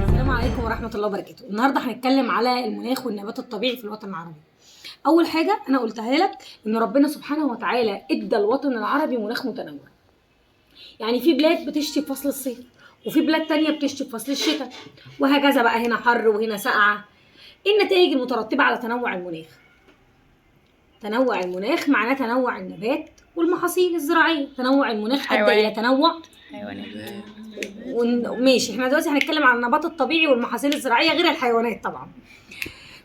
السلام عليكم ورحمة الله وبركاته. النهارده هنتكلم على المناخ والنبات الطبيعي في الوطن العربي. أول حاجة أنا قلتها لك إن ربنا سبحانه وتعالى إدى الوطن العربي مناخ متنوع. يعني في بلاد بتشتي في فصل الصيف، وفي بلاد تانية بتشتي في فصل الشتاء، وهكذا بقى، هنا حر وهنا سقعة. إيه النتائج المترتبة على تنوع المناخ؟ تنوع المناخ معناه تنوع النبات والمحاصيل الزراعية. تنوع المناخ أدى إلى تنوع ماشي. احنا دلوقتي هنتكلم عن النبات الطبيعي والمحاصيل الزراعية غير الحيوانات طبعا.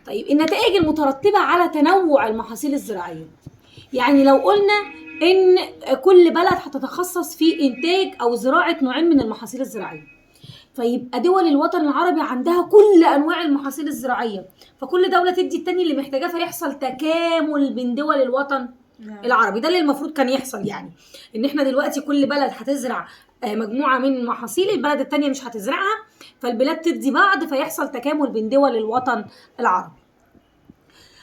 طيب النتائج المترتبة على تنوع المحاصيل الزراعية، يعني لو قلنا ان كل بلد هتتخصص في انتاج او زراعة نوعين من المحاصيل الزراعية، فيبقى دول الوطن العربي عندها كل انواع المحاصيل الزراعية، فكل دولة تدي التاني اللي محتاجاه، فيحصل تكامل بين دول الوطن العربي. ده اللي المفروض كان يحصل، يعني ان احنا دلوقتي كل بلد هتزرع مجموعة من المحاصيل، البلد التانية مش هتزرعها، فالبلاد تدي بعض، فيحصل تكامل بين دول الوطن العربي.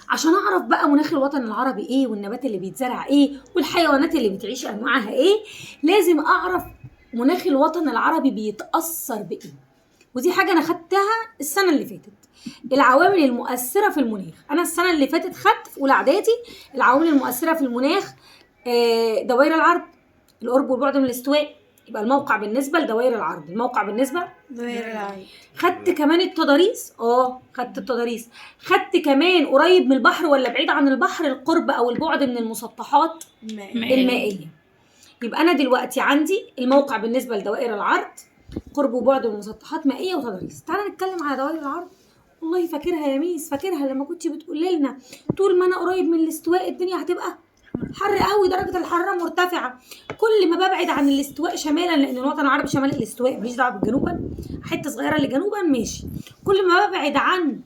عشان اعرف بقى مناخ الوطن العربي ايه، والنبات اللي بيتزرع ايه، والحيوانات اللي بتعيش انواعها ايه، لازم اعرف مناخ الوطن العربي بيتأثر بايه. ودي حاجة انا خدتها السنة اللي فاتت، العوامل المؤثرة في المناخ. انا السنة اللي فاتت خدت في اولى اعدادي العوامل المؤثرة في المناخ، دوائر العرض، القرب والبعد من الاستواء، يبقى الموقع بالنسبة لدوائر العرض، الموقع بالنسبة دوائر العرض. خدت كمان التضاريس، خدت التضاريس. خدت كمان قريب من البحر ولا بعيد عن البحر، القرب او البعد من المسطحات المائية. يبقى انا دلوقتي عندي الموقع بالنسبة لدوائر العرض، قرب وبعد من مسطحات مائية وتضاريس. تعالى نتكلم على دوائر العرض. والله فاكرها يا ميس، فاكرها لما كنت بتقولي لنا طول ما انا قريب من الاستواء الدنيا هتبقى حر قوي، درجة الحرارة مرتفعة. كل ما ببعد عن الاستواء شمالا، لان الوطن العربي شمال الاستواء، ماليش دعوه بالجنوبا، حته صغيره اللي جنوبا ماشي، كل ما ببعد عن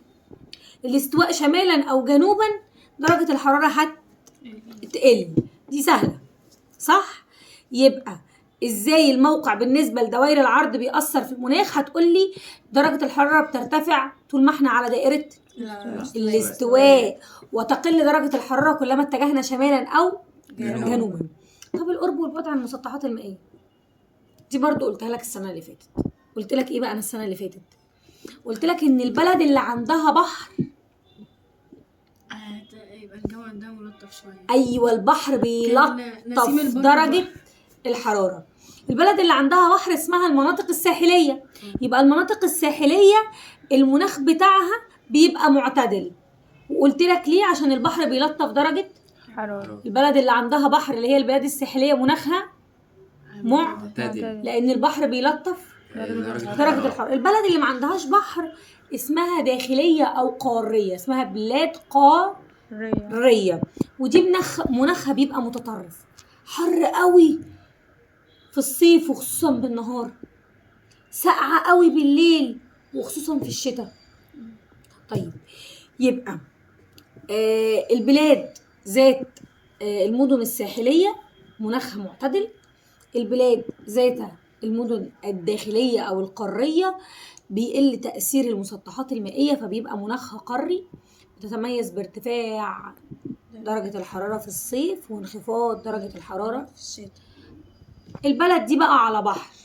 الاستواء شمالا او جنوبا درجة الحرارة هتقل. دي سهلة صح؟ يبقى ازاي الموقع بالنسبة لدوائر العرض بيأثر في المناخ؟ هتقولي درجة الحرارة بترتفع طول ما احنا على دائرة الاستواء، وتقل درجة الحرارة كلما اتجهنا شمالا او جنوبا. طب القرب والبعد عن المسطحات المائية دي برضو قلتها لك السنة اللي فاتت. قلت لك ايه بقى انا السنة اللي فاتت؟ قلت لك ان البلد اللي عندها بحر يبقى الجو عندها ملطف شويه. ايوه، البحر بيلطف درجة الحرارة. البلد اللي عندها بحر اسمها المناطق الساحلية. يبقى المناطق الساحلية المناخ بتاعها بيبقى معتدل. وقلت لك ليه؟ عشان البحر بيلطف درجة حرارة. البلد اللي عندها بحر اللي هي البلاد الساحلية مناخها معتدل، لان البحر بيلطف درجة الحرارة. البلد اللي ما عندهاش بحر اسمها داخلية او قارية، اسمها بلاد قارية. ودي مناخها بيبقى متطرف، حر قوي في الصيف وخصوصا بالنهار، ساقعة قوي بالليل وخصوصا في الشتاء. طيب يبقى البلاد ذات المدن الساحلية مناخها معتدل، البلاد ذات المدن الداخلية أو القارية بيقل تأثير المسطحات المائية، فبيبقى مناخها قاري، تتميز بارتفاع درجة الحرارة في الصيف وانخفاض درجة الحرارة في الشتاء. البلد دي بقى على بحر،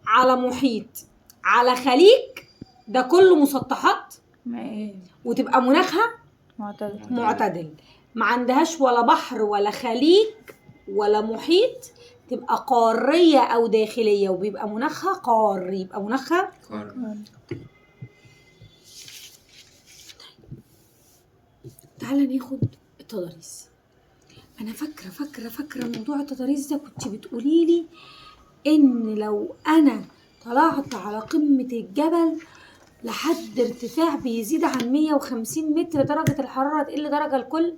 على محيط، على خليج، ده كله مسطحات وتبقى مناخها معتدل. ما عندهاش ولا بحر ولا خليج ولا محيط، تبقى قارية أو داخلية وبيبقى مناخها قاري، يبقى مناخها قاري. تعالى ناخد التضاريس. أنا فاكرة موضوع التضاريس ده، كنت بتقوليلي إن لو أنا طلعت على قمة الجبل لحد ارتفاع بيزيد عن 150 متر درجة الحرارة تقل درجة لكل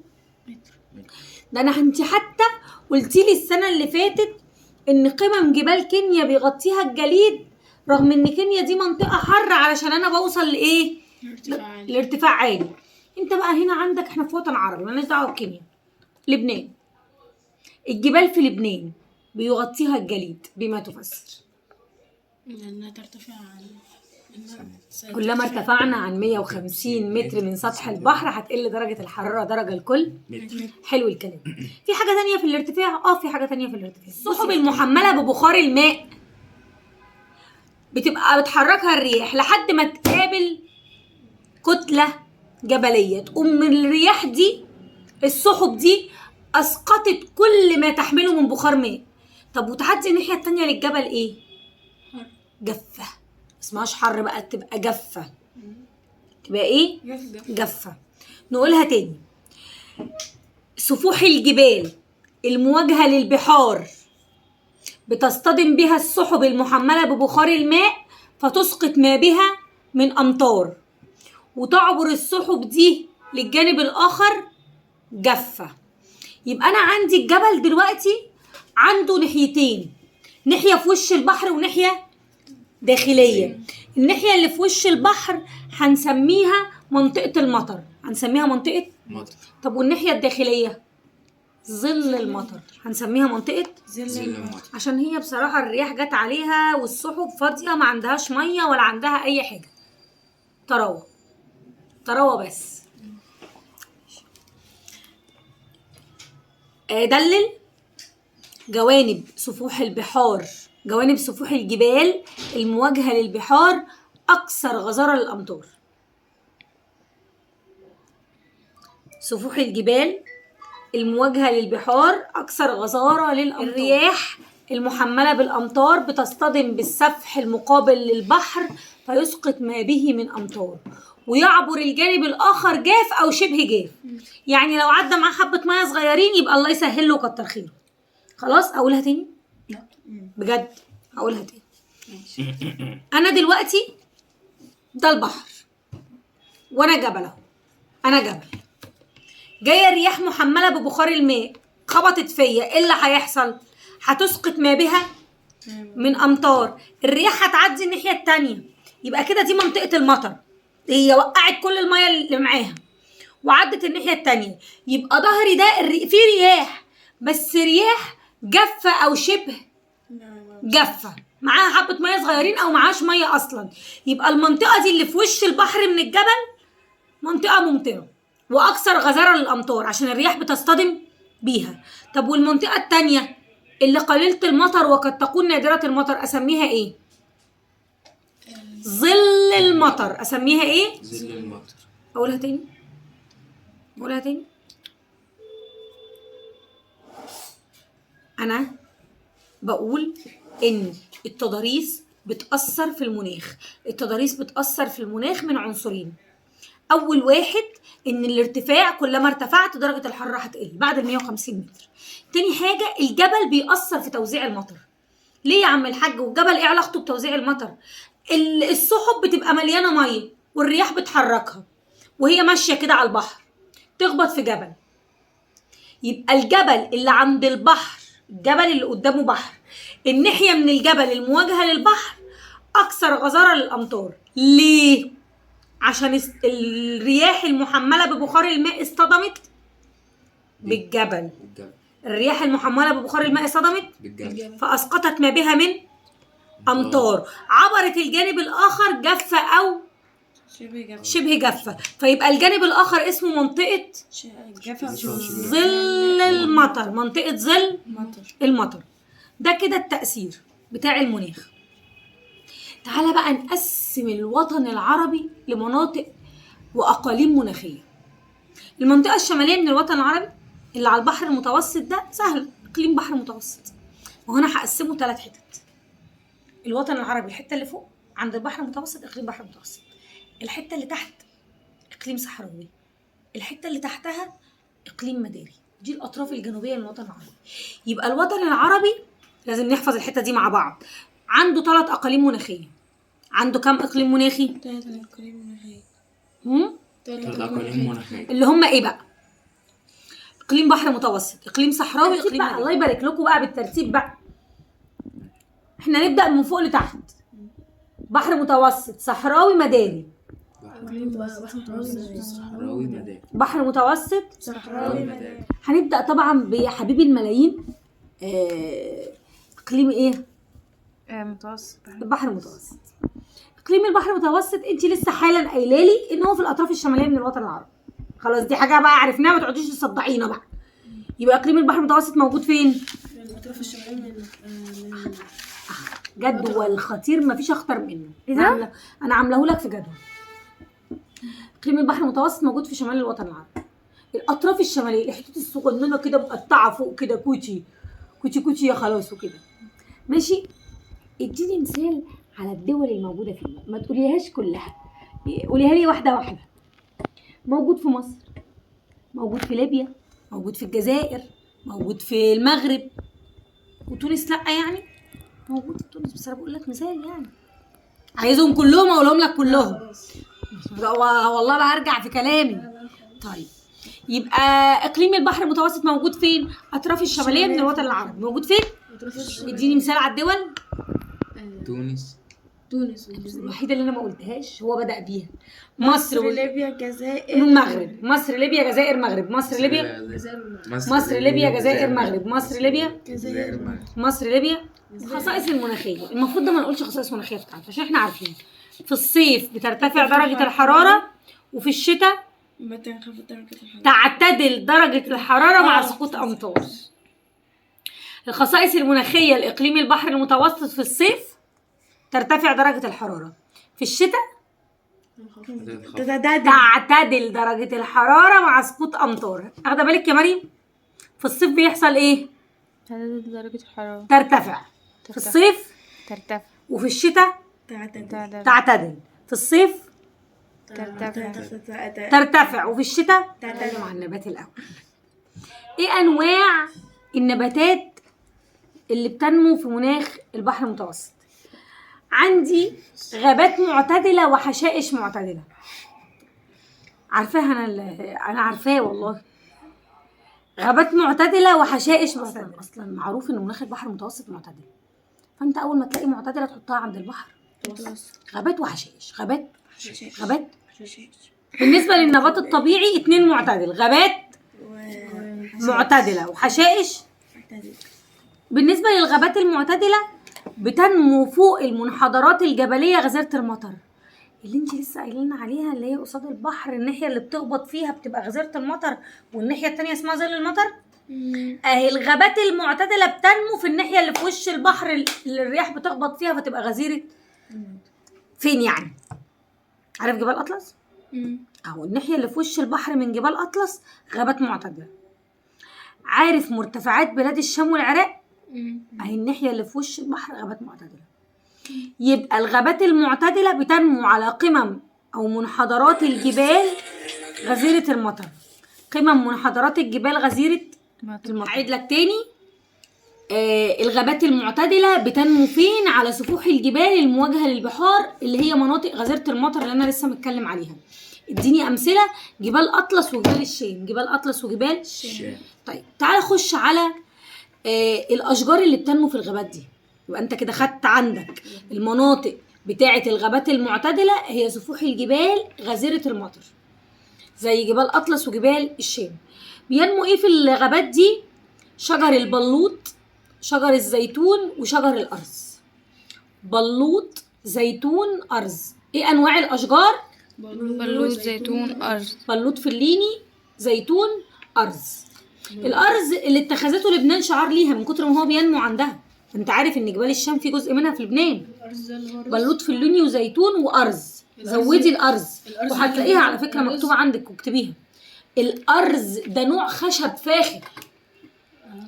متر. ده انت حتى قلتيلي السنة اللي فاتت ان قمم جبال كينيا بيغطيها الجليد، رغم ان كينيا دي منطقة حر، علشان انا بوصل لايه؟ لارتفاع عالي. انت بقى هنا عندك، احنا في وطن عربي مالناش دعوة بكينيا، لبنان، الجبال في لبنان بيغطيها الجليد بما تفسر لانها ترتفع كلما ارتفعنا عن 150 متر من سطح البحر هتقل درجة الحرارة درجة لكل متر. حلو الكلام. في حاجة تانية في الارتفاع؟ في حاجة تانية في الارتفاع. السحب المحملة ببخار الماء بتبقى بتحركها الرياح لحد ما تقابل كتلة جبلية، تقوم من الرياح دي السحب دي اسقطت كل ما تحمله من بخار ماء. طب وتعدي الناحية التانية للجبل ايه؟ جافة. اسمهاش حر بقى، تبقى جافة. تبقى ايه؟ جافة. نقولها تاني. سفوح الجبال المواجهة للبحار بتصطدم بها السحب المحملة ببخار الماء فتسقط ما بها من أمطار، وتعبر السحب دي للجانب الآخر جافة. يبقى أنا عندي الجبل دلوقتي عنده ناحيتين، ناحية في وش البحر وناحية داخلية. الناحية اللي في وش البحر هنسميها منطقة المطر، هنسميها منطقة مطر. طب والناحية الداخلية ظل المطر هنسميها منطقة ظل المطر. عشان هي بصراحة الرياح جت عليها والسحب فاضية ما عندهاش مية ولا عندها أي حاجة، طراوة طراوة بس. دلل جوانب سفوح البحار، جوانب سفوح الجبال المواجهة للبحار أكثر غزارة للأمطار. سفوح الجبال المواجهة للبحار أكثر غزارة للأمطار. الرياح المحملة بالأمطار بتصطدم بالسفح المقابل للبحر فيسقط ما به من أمطار، ويعبر الجانب الآخر جاف أو شبه جاف. يعني لو عدى معاه حبة مية صغيرين يبقى الله يسهل له وكتر خيره. خلاص أقولها تاني؟ بجد هقولها تاني. أنا دلوقتي ده البحر وأنا جبل أهو، أنا جبل جايه الرياح محمله ببخار الماء خبطت فيا، ايه اللي هيحصل؟ هتسقط ما بها من امطار. الرياح هتعدي الناحيه التانية، يبقى كده دي منطقه المطر، هي وقعت كل الميه اللي معاها وعدت الناحيه التانية. يبقى ظهري ده في رياح، بس رياح جافه او شبه جافه، معاها حبه ميه صغيرين او معاش ميه اصلا. يبقى المنطقه دي اللي في وش البحر من الجبل منطقه ممطره واكثر غزاره للامطار عشان الرياح بتصطدم بيها. طب والمنطقه التانية اللي قليله المطر وقد تكون نادره المطر اسميها ايه؟ ظل المطر. اسميها ايه؟ ظل المطر. اقولها تاني؟ اقولها تاني؟ انا بقول ان التضاريس بتاثر في المناخ. التضاريس بتاثر في المناخ من عنصرين. اول واحد ان الارتفاع كلما ارتفعت درجه الحراره هتقل بعد ال 150 متر. تاني حاجه الجبل بيأثر في توزيع المطر. ليه يا عم الحاج؟ والجبل ايه علاقته بتوزيع المطر؟ السحب بتبقى مليانه ميه والرياح بتحركها وهي ماشيه كده على البحر تخبط في جبل. يبقى الجبل اللي عند البحر، الجبل اللي قدامه بحر، الناحيه من الجبل المواجهه للبحر اكثر غزاره للامطار. ليه؟ عشان الرياح المحملة ببخار الماء اصطدمت بالجبل. الرياح المحملة ببخار الماء اصطدمت بالجبل فأسقطت ما بها من أمطار، عبرت الجانب الآخر جافة أو شبه جافة. فيبقى الجانب الآخر اسمه منطقة ظل المطر، منطقة ظل المطر. ده كده التأثير بتاع المناخ. تعالى بقى نقسم الوطن العربي لمناطق وأقاليم مناخية. المنطقة الشمالية من الوطن العربي اللي على البحر المتوسط ده سهل، إقليم بحر متوسط. وهنا هقسمه 3 حتت. الوطن العربي الحتة اللي فوق عند البحر المتوسط إقليم بحر متوسط، الحتة اللي تحت إقليم صحراوي، الحتة اللي تحتها إقليم مداري. دي الأطراف الجنوبية من الوطن العربي. يبقى الوطن العربي لازم نحفظ الحتة دي مع بعض. عنده 3 أقاليم مناخية. عنده كم إقليم مناخي؟ 3 أقاليم مناخية. 3 أقاليم مناخية اللي هم إيه بقى؟ إقليم بحر متوسط، إقليم صحراوي، إقليم بقى. الله يبارك لكم بقى بالترتيب بقى. إحنا نبدأ من فوق لتحت. بحر متوسط، صحراوي، مداري. صحراوي مداري. بحر متوسط، صحراوي مداري. هنبدأ طبعا بحبيب الملايين إقليم إيه؟ متوسط. البحر المتوسط. اقليم البحر المتوسط انت لسه حالا قايله لي ان هو في الاطراف الشماليه من الوطن العربي. خلاص دي حاجه بقى عرفناها، ما تقعديش تصدعينا بقى. يبقى اقليم البحر المتوسط موجود فين؟ في الأطراف الشمالية من جدول خطير مفيش اخطر منه. إيه ده؟ انا عامله لك في جدول. اقليم البحر المتوسط موجود في شمال الوطن العربي. الاطراف الشماليه الحتت الصغننه كده مقطعه فوق كده كوتشي كوتشي يا خلاص وكده. ماشي؟ اديني مثال على الدول الموجوده فيه، ما تقوليهاش كلها، قوليها لي واحده واحده. موجود في مصر، موجود في ليبيا، موجود في الجزائر، موجود في المغرب، وتونس لا يعني موجود في تونس، بس انا بقول لك مثال يعني. عايزهم كلهم اقولهم لك كلهم؟ والله بقى هرجع في كلامي. طيب يبقى اقليم البحر المتوسط موجود فين؟ اطراف الشماليه من الوطن العربي. موجود فين؟ اديني مثال على الدول. تونس. الوحيده اللي انا ما قلتهاش هو بدأ بيها مصر ليبيا الجزائر المغرب. مصر ليبيا جزائر مغرب. مصر ليبيا مصر ليبيا جزائر مغرب. مصر ليبيا جزائر مغرب. مصر ليبيا. الخصائص المناخيه المفروض ده ما نقولش خصائص مناخيه بتاعته عشان احنا عارفين. في الصيف بترتفع درجه الحراره، وفي الشتاء تعتدل درجه الحراره مع سقوط امطار. الخصائص المناخيه لاقليم البحر المتوسط: في الصيف ترتفع درجه الحراره، في الشتاء تعتدل درجه الحراره مع سقوط امطار. اخده بالك يا مريم؟ في الصيف بيحصل ايه؟ تعتدل درجة الحرارة. ترتفع في الصيف، ترتفع. وفي الشتاء تعتدل. في الصيف ترتفع، وفي الشتاء تعتدل. مع النبات الاول، ايه انواع النباتات اللي بتنمو في مناخ البحر المتوسط؟ عندي غابات معتدله وحشائش معتدله. عارفاها انا عارفاه والله. غابات معتدله وحشائش معتدله. اصلا معروف ان مناخ البحر المتوسط معتدل، فانت اول ما تلاقي معتدله تحطها عند البحر. غابات وحشائش. غابات بالنسبه للنبات الطبيعي 2 معتدل، غابات معتدله وحشائش. بالنسبه للغابات المعتدله بتنمو فوق المنحدرات الجبليه غزيره المطر، اللي انت لسه قايلين عليها، اللي هي قصاد البحر، الناحيه اللي بتخبط فيها بتبقى غزيره المطر، والناحيه التانية اسمها ظل المطر. اهي الغابات المعتدله بتنمو في الناحيه اللي في وش البحر اللي الرياح بتخبط فيها فتبقى غزيره. فين يعني؟ عارف جبال اطلس؟ اهو الناحيه اللي في وش البحر من جبال اطلس غابات معتدله. عارف مرتفعات بلاد الشام والعراق؟ اهي الناحيه اللي في وش البحر غابات معتدله. يبقى الغابات المعتدله بتنمو على قمم او منحدرات الجبال غزيره المطر. قمم منحدرات الجبال غزيره المطر. هعيد لك تاني. الغابات المعتدله بتنمو فين؟ على سفوح الجبال المواجهه للبحار، اللي هي مناطق غزيره المطر اللي انا لسه متكلم عليها. اديني امثله: جبال اطلس وجبال الشام. جبال اطلس وجبال الشام. طيب تعال خش على الاشجار اللي بتنمو في الغابات دي. يبقى انت كده خدت عندك المناطق بتاعه الغابات المعتدله، هي سفوح الجبال غزيره المطر زي جبال اطلس وجبال الشام. بينمو ايه في الغابات دي؟ شجر البلوط، شجر الزيتون، وشجر الارز. بلوط، زيتون، ارز. ايه انواع الاشجار؟ بلوط، زيتون، ارز. بلوط فليني، زيتون، ارز. الارز اللي اتخذته لبنان شعار ليها من كتر ما هو بينمو عندها. انت عارف ان جبال الشام في جزء منها في لبنان. بلوط فليني وزيتون وارز. زودي الارز وهتلاقيها على فكره مكتوبه عندك واكتبيها. الارز ده نوع خشب فاخر،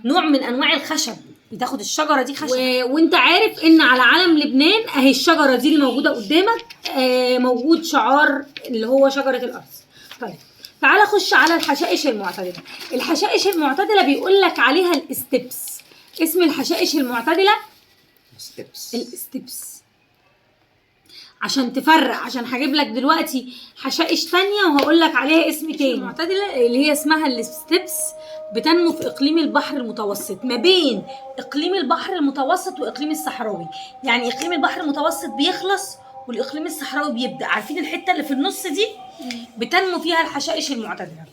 نوع من انواع الخشب. بتاخد الشجره دي خشب وانت عارف ان على علم لبنان اهي الشجره دي اللي موجوده قدامك موجود شعار اللي هو شجره الارز. طيب تعالى خش على الحشائش المعتدله. الحشائش المعتدله بيقول لك عليها الاستبس. اسم الحشائش المعتدله الاستبس. عشان تفرق، عشان هجيب لك دلوقتي حشائش تانية وهقول لك عليها اسم تاني. المعتدله اللي هي اسمها الاستبس بتنمو في اقليم البحر المتوسط، ما بين اقليم البحر المتوسط واقليم الصحراوي. يعني اقليم البحر المتوسط بيخلص والاقليم الصحراوي بيبدا. عارفين الحته اللي في النص دي؟ بتنمو فيها الحشائش المعتدله.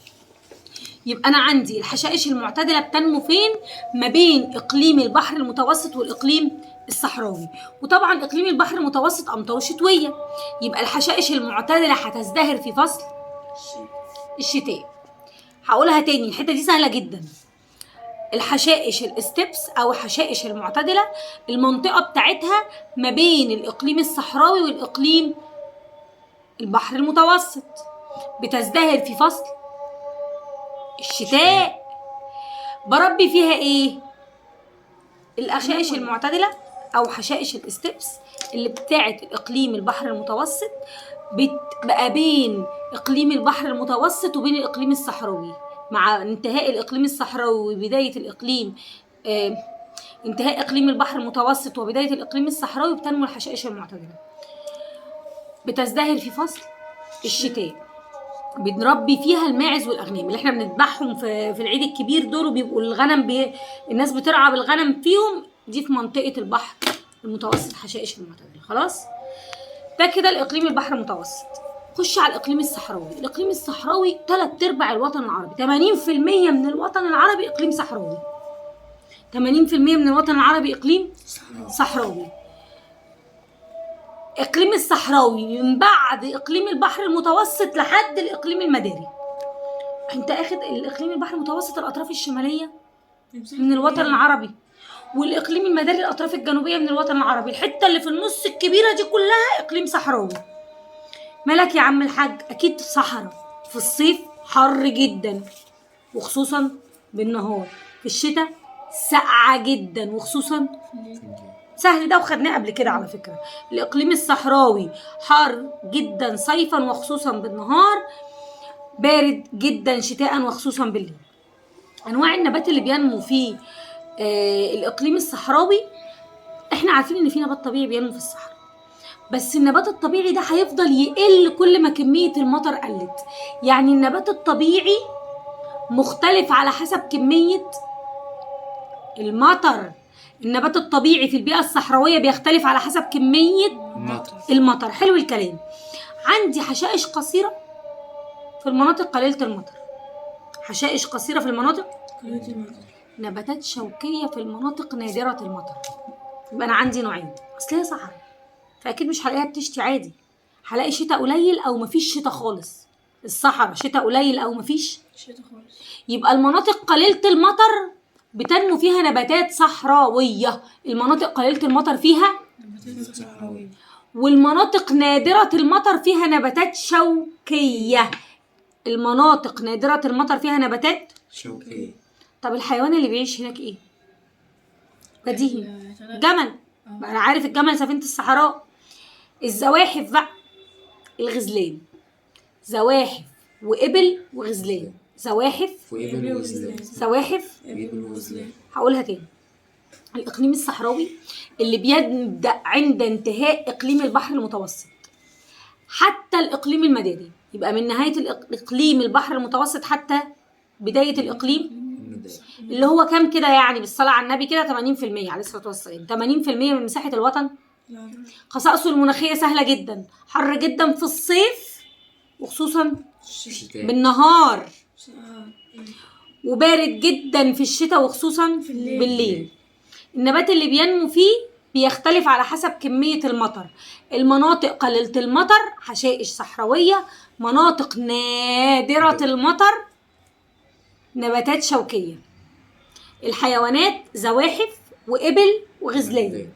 يبقى انا عندي الحشائش المعتدله بتنمو فين؟ ما بين اقليم البحر المتوسط والاقليم الصحراوي. وطبعا اقليم البحر المتوسط امطاره شتويه، يبقى الحشائش المعتدله هتزدهر في فصل الشتاء. هقولها تاني، الحته دي سهله جدا. الحشائش الستبس او الحشائش المعتدله المنطقه بتاعتها ما بين الاقليم الصحراوي والاقليم البحر المتوسط، بتزدهر في فصل الشتاء. بربي فيها ايه؟ الحشائش المعتدله او حشائش الستبس اللي بتاعت الاقليم البحر المتوسط بتبقى بين اقليم البحر المتوسط وبين الاقليم الصحراوي. مع انتهاء الاقليم الصحراوي وبدايه الاقليم انتهاء اقليم البحر المتوسط وبدايه الاقليم الصحراوي بتنمو الحشائش المعتدله، بتزدهر في فصل الشتاء. بنربي فيها الماعز والاغنام اللي احنا بنذبحهم في العيد الكبير دول، وبيبقوا الغنم الناس بترعى بالغنم فيهم. دي في منطقه البحر المتوسط حشائش المعتدله. خلاص، ده كده الاقليم البحر المتوسط. خش على الاقليم الصحراوي. الاقليم الصحراوي 3/4 الوطن العربي، 80% من الوطن العربي اقليم صحراوي. 80% من الوطن العربي اقليم صحراوي. اقليم الصحراوي من بعد اقليم البحر المتوسط لحد الاقليم المداري. انت اخد الاقليم البحر المتوسط الاطراف الشماليه من الوطن العربي، والاقليم المداري الاطراف الجنوبيه من الوطن العربي. الحته اللي في النص الكبيره دي كلها اقليم صحراوي. مالك يا عم الحاج؟ اكيد صحراء. في الصيف حر جدا وخصوصا بالنهار، في الشتاء ساقعه جدا وخصوصا سهل. ده وخدناه قبل كده على فكره. الاقليم الصحراوي حار جدا صيفا وخصوصا بالنهار، بارد جدا شتاء وخصوصا بالليل. انواع النبات اللي بينمو في الاقليم الصحراوي، احنا عارفين ان في نبات طبيعي بينمو في الصحراء، بس النبات الطبيعي ده هيفضل يقل كل ما كميه المطر قلت. يعني النبات الطبيعي مختلف على حسب كميه المطر. النبات الطبيعي في البيئة الصحراوية بيختلف على حسب كمية المطر. حلو الكلام. عندي حشائش قصيرة في المناطق قليلة المطر، حشائش قصيرة في المناطق نباتات شوكية في المناطق نادرة المطر. يبقى أنا عندي نوعين. أصل هي صحراء فأكيد مش هلاقيها بتشتي عادي، هلاقي شتاء قليل أو مفيش شتاء خالص. الصحراء شتاء قليل أو مفيش شتاء خالص. يبقى المناطق قليلة المطر بتنمو فيها نباتات صحراوية. المناطق قليلة المطر فيها نباتات صحراوية، والمناطق نادرة المطر فيها نباتات شوكية. المناطق نادرة المطر فيها نباتات شوكية. طب الحيوان اللي بيعيش هناك ايه؟ بديهي، جمل. انا عارف الجمل سفينة الصحراء. الزواحف بقى، الغزلان. زواحف وإبل وغزلان. زواحف وإبل وغزلان. زواحف وإبل وغزلان. هقولها تاني. الإقليم الصحراوي اللي بيبدأ عند انتهاء إقليم البحر المتوسط حتى الإقليم المداري، يبقى من نهاية الإقليم البحر المتوسط حتى بداية الإقليم اللي هو كام كده يعني بالصلاة على النبي كده 80% عليه الصلاة والسلام. 80% من مساحة الوطن. خصائصه المناخية سهلة جدا، حر جدا في الصيف وخصوصا بالنهار، وبارد جدا في الشتاء وخصوصا بالليل. النبات اللي بينمو فيه بيختلف على حسب كمية المطر. المناطق قليلة المطر حشائش صحراوية، مناطق نادرة المطر نباتات شوكية. الحيوانات زواحف وإبل وغزلان.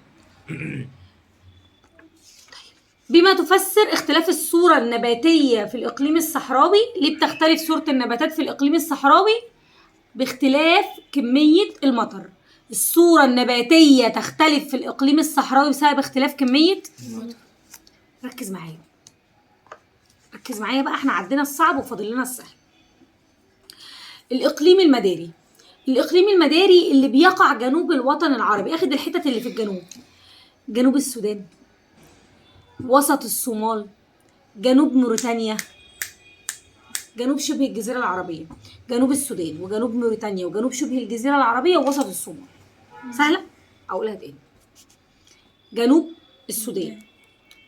بما تفسر اختلاف الصورة النباتية في الإقليم الصحراوي. ليه بتختلف صورة النباتات في الإقليم الصحراوي؟ باختلاف كمية المطر. الصورة النباتية تختلف في الإقليم الصحراوي بسبب اختلاف كمية المطر. ركز معايا، ركز معايا بقى، احنا عدينا الصعب وفاضل لنا السهل. الإقليم المداري. الإقليم المداري اللي بيقع جنوب الوطن العربي، اخد الحتت اللي في الجنوب: جنوب السودان، وسط الصومال، جنوب موريتانيا، جنوب شبه الجزيرة العربية، جنوب السودان وجنوب موريتانيا وجنوب شبه الجزيرة العربية ووسط الصومال. سهلة؟ أقولها تاني: جنوب السودان،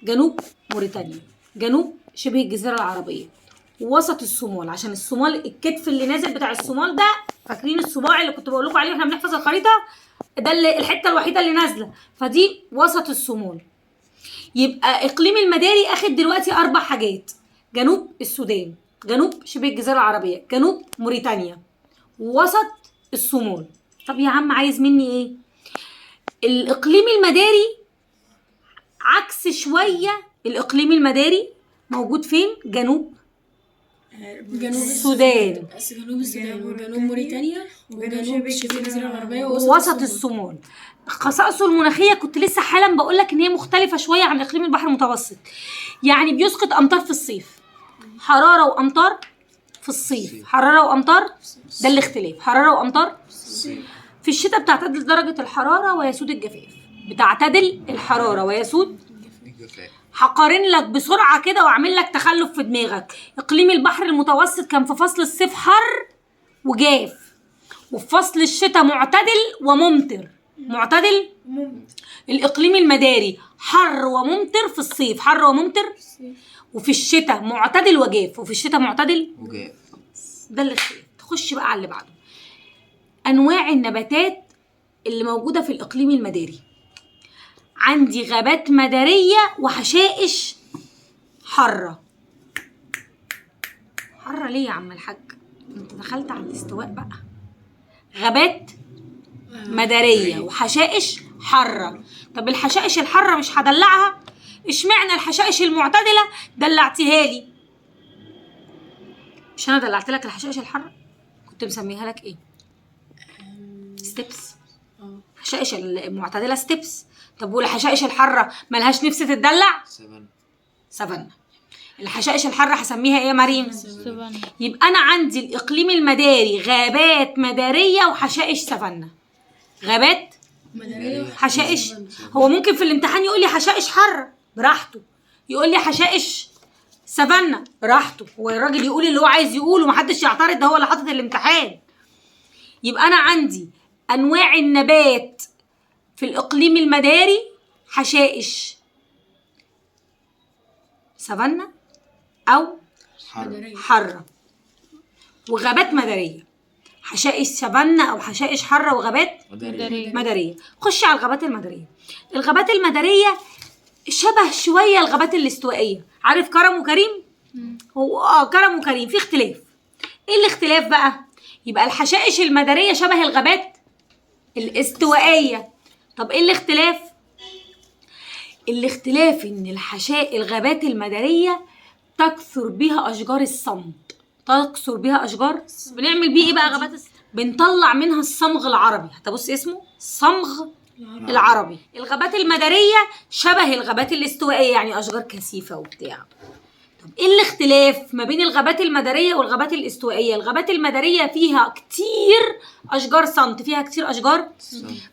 جنوب موريتانيا، جنوب شبه الجزيرة العربية، ووسط الصومال، عشان الصومال الكتف اللي نازل بتاع الصومال ده، فاكرين الصباع اللي كنت بقول لكم عليه واحنا بنحفظ الخريطه؟ ده اللي الحته الوحيده اللي نازله، فدي وسط الصومال. يبقى اقليم المداري اخد دلوقتي 4 حاجات: جنوب السودان، جنوب شبه الجزيره العربيه، جنوب موريتانيا، ووسط الصومال. طب يا عم عايز مني ايه؟ الاقليم المداري عكس شويه. الاقليم المداري موجود فين؟ جنوب السودان، جنوب السودان وجنوب موريتانيا وجنوب شبه الجزيرة العربية ووسط الصومال. خصائصه المناخيه كنت لسه حالا بقول لك ان هي مختلفه شويه عن اقليم البحر المتوسط. يعني بيسقط امطار في الصيف، حراره وامطار في الصيف، حراره وامطار، ده الاختلاف، حراره وامطار. في الشتاء بتعتدل درجه الحراره ويسود الجفاف، بتعتدل الحراره ويسود. هقارن لك بسرعه كده واعمل لك تخلف في دماغك. اقليم البحر المتوسط كان في فصل الصيف حر وجاف، وفي فصل الشتاء معتدل وممطر. معتدل. الاقليم المداري حر وممطر في الصيف، حر وممطر، وفي الشتاء معتدل وجاف، وفي الشتاء معتدل وجاف. ده الاختلاف. تخش بقى على اللي بعده. انواع النباتات اللي موجوده في الاقليم المداري. عندي غابات مداريه وحشائش حاره. حاره ليه يا عم الحاج؟ انت دخلت على الاستواء بقى. غابات مداريه وحشائش حاره. طب الحشائش الحاره مش هدلعها؟ اشمعنى الحشائش المعتدله دلعتيها لي؟ مش انا دلعت لك الحشائش الحاره؟ كنت مسميها لك ايه؟ ستيبس. الحشائش المعتدله ستيبس. طب والحشائش الحاره ملهاش نفس تتدلع؟ سافانا. الحشائش الحاره هسميها ايه يا مريم؟ سافانا. يبقى انا عندي الاقليم المداري غابات مداريه وحشائش سافانا. غابات مدارية حشائش. هو ممكن في الامتحان يقول لي حشائش حاره براحته، يقول لي حشائش سافانا براحته، هو الراجل يقول اللي هو عايز يقوله ومحدش يعترض، ده هو اللي حاطط الامتحان. يبقى انا عندي انواع النبات في الاقليم المداري: حشائش سافانا او حاره وغابات مداريه. حشائش سافانا او حشائش حاره وغابات مداريه. خش على الغابات المداريه. الغابات المداريه شبه شويه الغابات الاستوائيه. عارف كرم وكريم؟ هو كرم وكريم، في اختلاف. ايه الاختلاف بقى؟ يبقى الحشائش المداريه شبه الغابات الاستوائيه. طب ايه الاختلاف؟ الاختلاف ان الغابات المداريه تكثر بها اشجار الصمت. تكثر بها اشجار. بنعمل بيه ايه بقى غابات بنطلع منها الصمغ العربي. هتبص اسمه الصمغ العربي. الغابات المداريه شبه الغابات الاستوائيه، يعني اشجار كثيفه وبتاع. طب ايه الاختلاف ما بين الغابات المداريه والغابات الاستوائيه؟ الغابات المداريه فيها كتير اشجار صمت، فيها كتير اشجار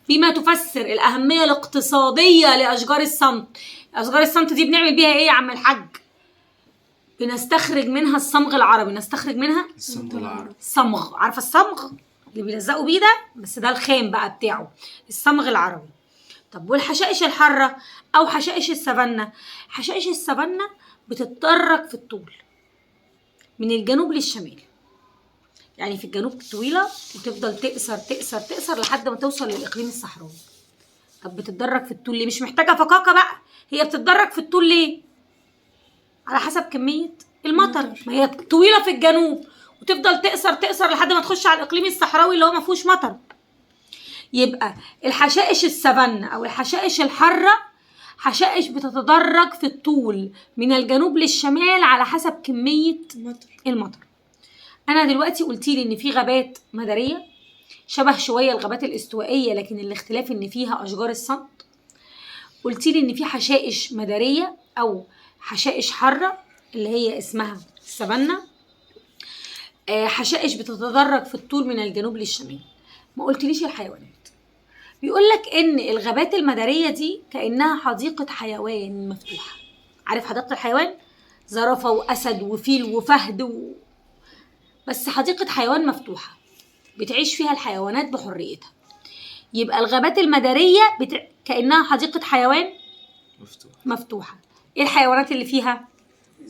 بما تفسر الاهميه الاقتصاديه لاشجار الصمت. اشجار الصمت دي بنعمل بيها ايه يا عم الحاج؟ بنستخرج منها الصمغ العربي. نستخرج منها الصمغ العربي. الصمغ. عارفه الصمغ اللي بيلزقوا بيه ده؟ بس ده الخام بقى بتاعه، الصمغ العربي. طب والحشائش الحاره او حشائش السافانا؟ حشائش السافانا بتتدرج في الطول من الجنوب للشمال، يعني في الجنوب طويله وتفضل تقصر تقصر تقصر لحد ما توصل للاقليم الصحراوي. طب بتتدرج في الطول ليه؟ مش محتاجه فقاقه بقى، هي بتتدرج في الطول ليه؟ على حسب كميه المطر. ما هي طويله في الجنوب وتفضل تقصر تقصر لحد ما تخش على الاقليم الصحراوي اللي هو ما فيهوش مطر. يبقى الحشائش السافانا او الحشائش الحاره حشائش بتتدرج في الطول من الجنوب للشمال على حسب كميه المطر. انا دلوقتي قلت لي ان في غابات مداريه شبه شويه الغابات الاستوائيه، لكن الاختلاف ان فيها اشجار الصمت. قلت لي ان في حشائش مداريه او حشائش حاره اللي هي اسمها السافانا. حشائش بتتدرج في الطول من الجنوب للشمال. ما قلتليش الحيوانات. بيقول لك ان الغابات المداريه دي كانها حديقه حيوان مفتوحه. عارف حديقه الحيوان؟ زرافه واسد وفيل وفهد بس حديقه حيوان مفتوحه بتعيش فيها الحيوانات بحريتها. يبقى الغابات المداريه كانها حديقه حيوان مفتوحه. ايه الحيوانات اللي فيها؟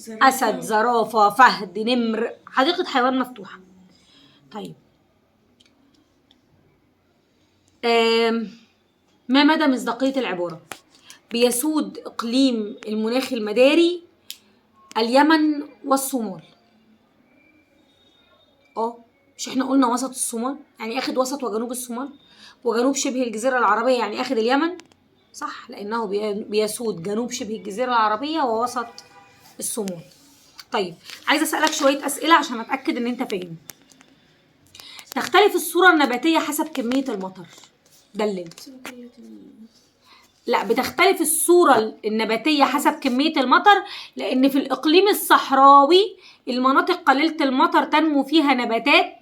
أسد، زرافة، فهد، نمر، حديقة حيوان مفتوحة. طيب ما مدى مصداقية العبارة؟ بيسود إقليم المناخ المداري اليمن والصومال. مش احنا قلنا وسط الصومال يعني اخد وسط وجنوب الصومال، وجنوب شبه الجزيرة العربية يعني اخد اليمن، صح، لأنه بيسود جنوب شبه الجزيرة العربية ووسط الصومال. طيب عايزة أسألك شوية أسئلة عشان أتأكد إن أنت فاهم. تختلف الصورة النباتية حسب كمية المطر. دلل. لا، بتختلف الصورة النباتية حسب كمية المطر، لأن في الإقليم الصحراوي المناطق قليلة المطر تنمو فيها نباتات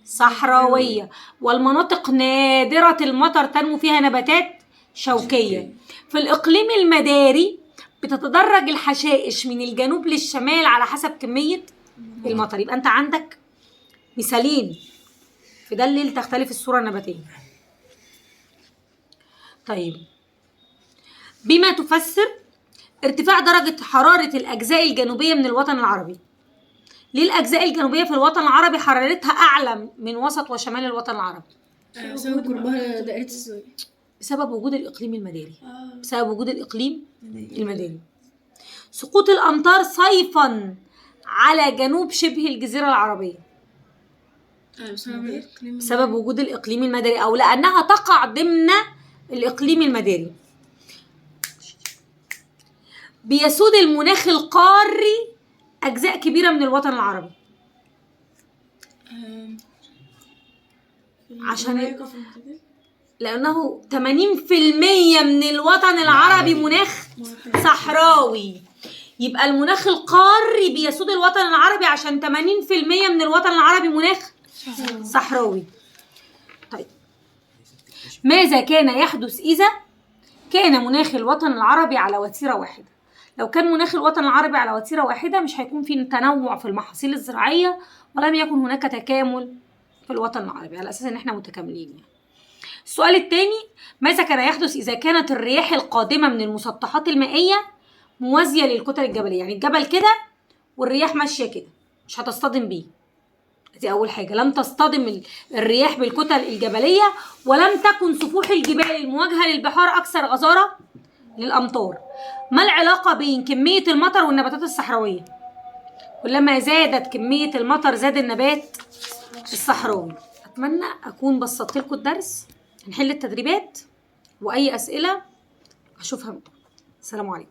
صحراوية، والمناطق نادرة المطر تنمو فيها نباتات شوكية. في الإقليم المداري بتتدرج الحشائش من الجنوب للشمال على حسب كمية المطر. يبقى أنت عندك مثالين في دليل تختلف الصورة النباتية. طيب بما تفسر ارتفاع درجة حرارة الأجزاء الجنوبية من الوطن العربي. ليه الأجزاء الجنوبية في الوطن العربي حرارتها أعلى من وسط وشمال الوطن العربي؟ بسبب قربها دائرة السويس. بسبب وجود الإقليم المداري. بسبب وجود الإقليم المداري. سقوط الأمطار صيفا على جنوب شبه الجزيرة العربية بسبب وجود الإقليم المداري، أو لأنها تقع ضمن الإقليم المداري. بيسود المناخ القاري أجزاء كبيرة من الوطن العربي عشان لأنه 80% من الوطن العربي مناخ صحراوي. يبقى المناخ القاري بيسود الوطن العربي عشان 80% من الوطن العربي مناخ صحراوي. طيب ماذا كان يحدث إذا كان مناخ الوطن العربي على وتيرة واحدة؟ لو كان مناخ الوطن العربي على وتيرة واحدة مش هيكون في تنوع في المحاصيل الزراعية، ولم يكن هناك تكامل في الوطن العربي على أساس إن احنا متكاملين يعني. السؤال الثاني، ماذا كان يحدث إذا كانت الرياح القادمة من المسطحات المائية موازية للكتل الجبلية؟ يعني الجبل كده والرياح ماشية كده مش هتصطدم بيه. دي أول حاجة، لم تصطدم الرياح بالكتل الجبلية، ولم تكن سفوح الجبال المواجهة للبحار أكثر غزارة للأمطار. ما العلاقة بين كمية المطر والنباتات الصحراوية؟ كلما زادت كمية المطر زاد النبات الصحراوي. أتمنى أكون بسطت لكم الدرس. هنحل التدريبات وأي أسئلة أشوفها منكم. السلام عليكم.